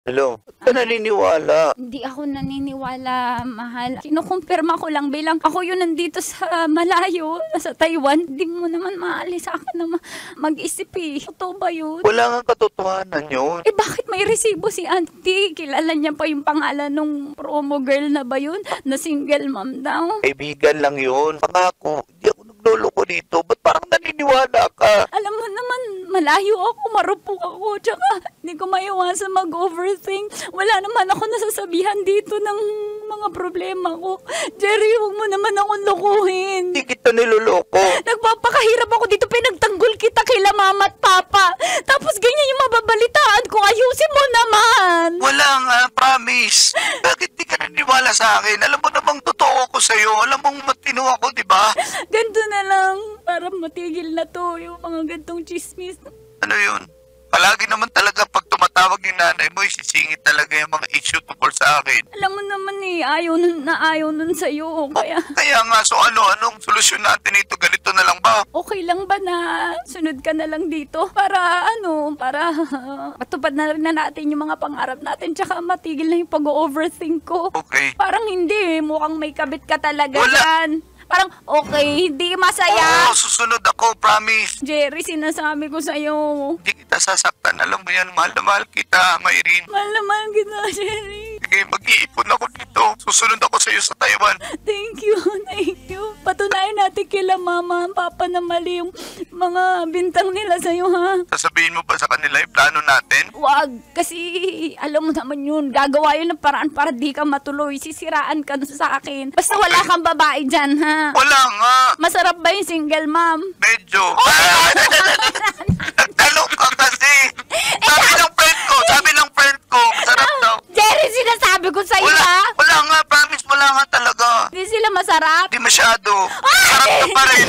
Hello? Ba't ka naniniwala? Hindi ako naniniwala, mahal. Kinukumpirma ko lang bilang ako yun nandito sa malayo, sa Taiwan. Hindi mo naman maalis sa akin na mag-isip eh. Totoo ba yun? Wala nga katotohanan yun. Eh bakit may resibo si auntie? Kilala niya pa yung pangalan nung promo girl na ba yun? Na single mom daw? Kaibigan lang yun. Pangako, hindi ako nagloloko dito. Ba't parang naniniwala ka? Alam mo naman, malayo ako, marupok ako, tsaka hindi ko maiwasan mag-overthink. Wala naman ako nasasabihan dito ng mga problema ko. Jerry, huwag mo naman akong lokohin. Hindi kita niloloko. Nagpapakahirap ako dito, pinagtanggol kita kila mama at papa. Tapos ganyan yung mababalitaan ko, ayusin mo naman. Wala nga, promise. Bakit di ka naniniwala sa akin? Alam mo namang totoo ako sa'yo. Alam mong matino ako, di ba? Ganto na lang, para matigil na to, yung mga gantong chismis. Ano yun? Palagi naman talaga pag tumatawag yung nanay mo, isisingit talaga yung mga issue tungkol sa akin. Alam mo naman eh, ayaw nun sa'yo. Kaya nga, so anong solusyon natin ito? Ganito na lang ba? Okay lang ba na sunod ka na lang dito? Para matupad na rin na natin yung mga pangarap natin tsaka matigil na yung pag-overthink ko. Okay. Parang hindi, mukhang may kabit ka talaga Wala. dyan. Parang okay, hindi masaya. Oo, susunod ako, promise. Jerry, sinasabi ko sa'yo. Hindi kita sasaktan. Alam mo yan, mahal na mahal kita, Mayrin. Mahal naman kita, Jerry. Sige, mag-iipon ako dito. Susunod ako sa'yo sa Taiwan. Thank you. Patunayan natin kila mama, papa na mali yung mga bintang nila sa'yo, ha? Sasabihin mo ba sa kanila yung plano natin? Wag, kasi alam mo naman yun, gagawa yun ng paraan para di ka matuloy, sisiraan ka sa akin. Basta wala kang babae dyan, ha? Wala nga. Masarap ba yung single mom? Medyo. Nagtalong ka kasi. Sabi ng friend ko, masarap daw. Jerry, sinasabi ko sa'yo, ha? Wala nga, promise, wala nga talaga. Hindi sila masarap? Hindi masyado. Sarap ka pa rin.